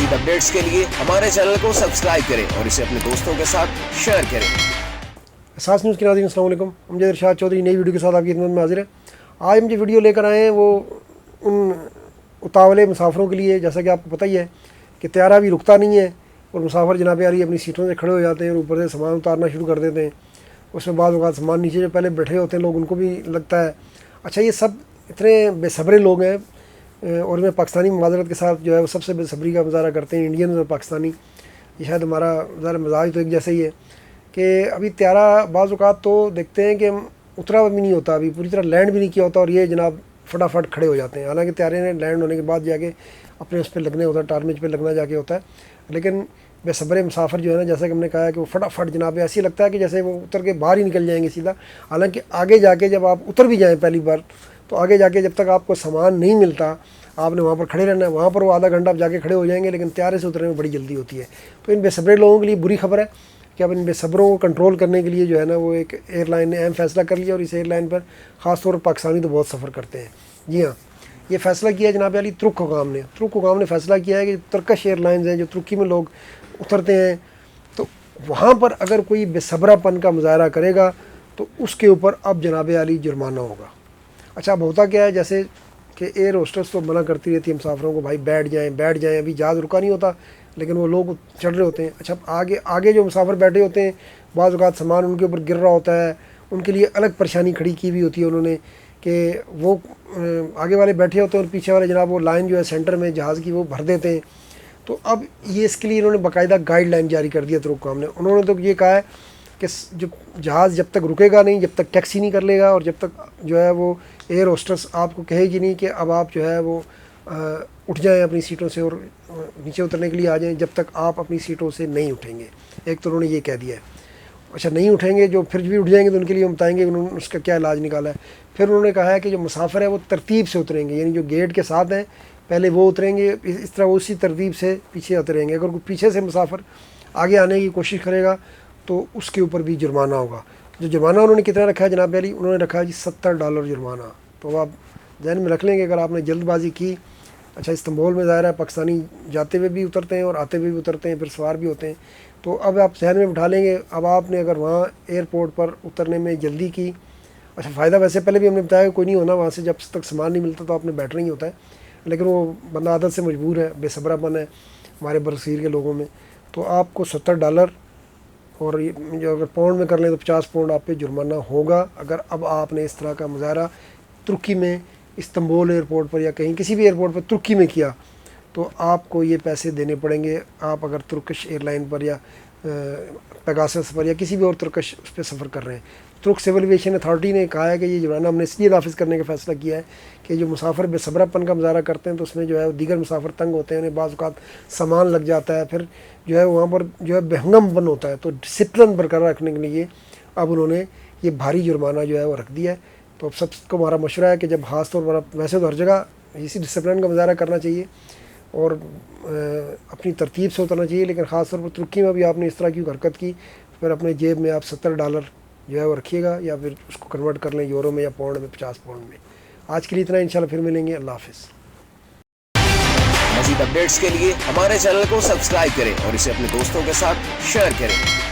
مزید اپڈیٹس کے لیے ہمارے چینل کو سبسکرائب کریں اور اسے اپنے دوستوں کے ساتھ شیئر کریں۔ اساس نیوز کے ناظرین السلام علیکم، امجد ارشاد چودھری نئی ویڈیو کے ساتھ آپ کی خدمت میں حاضر ہے۔ آج ہم جو ویڈیو لے کر آئے ہیں وہ ان اتاولے مسافروں کے لیے، جیسا کہ آپ کو پتہ ہی ہے کہ طیارہ بھی رکتا نہیں ہے اور مسافر جناب عالی اپنی سیٹوں سے کھڑے ہو جاتے ہیں اور اوپر سے سامان اتارنا شروع کر دیتے ہیں۔ اس میں بعض اوقات سامان نیچے جو پہلے بیٹھے ہوتے ہیں لوگ، ان کو بھی لگتا ہے۔ اچھا، یہ سب اتنے بے صبرے لوگ ہیں اور میں پاکستانی معذرت کے ساتھ جو ہے وہ سب سے بے صبری کا مظاہرہ کرتے ہیں، انڈین اور پاکستانی۔ یہ شاید ہمارا ذرا مزاج تو ایک جیسا ہی ہے کہ ابھی طیارہ بعض اوقات تو دیکھتے ہیں کہ اترا بھی نہیں ہوتا، ابھی پوری طرح لینڈ بھی نہیں کیا ہوتا اور یہ جناب فٹافٹ کھڑے ہو جاتے ہیں، حالانکہ طیارے نے لینڈ ہونے کے بعد جا کے اپنے اس پہ لگنے ہوتا ہے، ٹارمیج پہ لگنا جا کے ہوتا ہے۔ لیکن بے صبرے مسافر جو ہے نا، جیسا کہ ہم نے کہا ہے کہ وہ فٹافٹ جناب ایسے ہی لگتا ہے کہ جیسے وہ اتر کے باہر ہی نکل جائیں گے سیدھا۔ حالانکہ آگے جا کے جب آپ اتر بھی جائیں پہلی بار، تو آگے جا کے جب تک آپ کو سامان نہیں ملتا آپ نے وہاں پر کھڑے رہنا ہے، وہاں پر وہ آدھا گھنٹہ آپ جا کے کھڑے ہو جائیں گے، لیکن طیارے سے اترنے میں بڑی جلدی ہوتی ہے۔ تو ان بے صبرے لوگوں کے لیے بری خبر ہے کہ اب ان بے صبروں کو کنٹرول کرنے کے لیے جو ہے نا وہ ایک ایئر لائن نے اہم فیصلہ کر لیا، اور اس ایئر لائن پر خاص طور پر پاکستانی تو بہت سفر کرتے ہیں۔ جی ہاں، یہ فیصلہ کیا ہے جناب علی ترک حکام نے۔ ترک حکام نے فیصلہ کیا ہے کہ ترکش ایئر لائنز ہیں جو ترکی میں لوگ اترتے ہیں، تو وہاں پر اگر کوئی بے صبرا پن کا مظاہرہ کرے گا تو اس کے اوپر اب جناب علی جرمانہ ہوگا۔ اچھا، اب ہوتا کیا ہے، جیسے کہ ایئر ہوسٹس تو منع کرتی رہتی ہے مسافروں کو، بھائی بیٹھ جائیں، ابھی جہاز رکا نہیں ہوتا لیکن وہ لوگ چڑھ رہے ہوتے ہیں۔ اچھا، آگے جو مسافر بیٹھے ہوتے ہیں، بعض اوقات سامان ان کے اوپر گر رہا ہوتا ہے، ان کے لیے الگ پریشانی کھڑی کی ہوئی ہوتی ہے انہوں نے کہ وہ آگے والے بیٹھے ہوتے ہیں اور پیچھے والے جناب وہ لائن جو ہے سینٹر میں جہاز کی وہ بھر دیتے ہیں۔ تو اب یہ اس کے لیے انہوں نے باقاعدہ گائیڈ لائن جاری کر دیا ترک حکام نے۔ انہوں نے تو یہ کہا ہے کہ جہاز جب تک رکے گا نہیں، جب تک ٹیکسی نہیں کر لے گا اور جب تک جو ہے وہ ایئر ہوسٹس آپ کو کہے گی نہیں کہ اب آپ جو ہے وہ اٹھ جائیں اپنی سیٹوں سے اور نیچے اترنے کے لیے آ جائیں، جب تک آپ اپنی سیٹوں سے نہیں اٹھیں گے۔ ایک تو انہوں نے یہ کہہ دیا ہے۔ اچھا، نہیں اٹھیں گے، جو پھر بھی اٹھ جائیں گے تو ان کے لیے ہم بتائیں گے انہوں نے اس کا کیا علاج نکالا ہے۔ پھر انہوں نے کہا ہے کہ جو مسافر ہے وہ ترتیب سے اتریں گے، یعنی جو گیٹ کے ساتھ ہیں پہلے وہ اتریں گے، اس طرح اسی ترتیب سے پیچھے اتریں گے۔ اگر کوئی پیچھے سے مسافر آگے آنے کی کوشش کرے گا تو اس کے اوپر بھی جرمانہ ہوگا۔ جو جرمانہ انہوں نے کتنا رکھا ہے جناب علی، انہوں نے رکھا ہے جی $70 جرمانہ۔ تو آپ ذہن میں رکھ لیں کہ اگر آپ نے جلد بازی کی، اچھا استنبول میں ظاہر ہے پاکستانی جاتے ہوئے بھی اترتے ہیں اور آتے ہوئے بھی اترتے ہیں، پھر سوار بھی ہوتے ہیں، تو اب آپ ذہن میں بٹھا لیں گے اب آپ نے اگر وہاں ایئرپورٹ پر اترنے میں جلدی کی، اچھا فائدہ ویسے پہلے بھی ہم نے بتایا کہ کوئی نہیں ہونا، وہاں سے جب تک سامان نہیں ملتا تو آپ نے بیٹھنا ہی ہوتا ہے، لیکن وہ بندہ عادت سے مجبور ہے، بے صبرا پن ہے ہمارے برصغیر کے لوگوں میں۔ تو آپ کو $70 اور جو اگر پاؤنڈ میں کر لیں تو 50 پاؤنڈ آپ پہ جرمانہ ہوگا اگر اب آپ نے اس طرح کا مظاہرہ ترکی میں استنبول ایئرپورٹ پر یا کہیں کسی بھی ایئرپورٹ پر ترکی میں کیا، تو آپ کو یہ پیسے دینے پڑیں گے۔ آپ اگر ترکش ایئر لائن پر یا پیگاسس پر یا کسی بھی اور ترکش اس پہ سفر کر رہے ہیں، ترک سول ایویشن اتھارٹی نے کہا ہے کہ یہ جرمانہ ہم نے اس لیے نافذ کرنے کا فیصلہ کیا ہے کہ جو مسافر بے صبرا پن کا مظاہرہ کرتے ہیں تو اس میں جو ہے دیگر مسافر تنگ ہوتے ہیں، انہیں بعض اوقات سامان لگ جاتا ہے، پھر جو ہے وہاں پر جو ہے بہنگم بن ہوتا ہے، تو ڈسپلن برقرار رکھنے کے لیے اب انہوں نے یہ بھاری جرمانہ جو ہے وہ رکھ دیا ہے۔ تو اب سب کو ہمارا مشورہ ہے کہ جب خاص طور پر ویسے تو ہر جگہ اسی ڈسپلن کا مظاہرہ کرنا چاہیے اور اپنی ترتیب سے اترنا چاہیے، لیکن خاص طور پر ترکی میں بھی آپ نے اس طرح کی حرکت کی، پھر اپنے جیب میں آپ $70 جو ہے وہ رکھیے گا، یا پھر اس کو کنورٹ کر لیں یورو میں یا پاؤنڈ میں، 50 پاؤنڈ میں۔ آج کے لیے اتنا، انشاءاللہ پھر ملیں گے، اللہ حافظ۔ مزید اپڈیٹس کے لیے ہمارے چینل کو سبسکرائب کریں اور اسے اپنے دوستوں کے ساتھ شیئر کریں۔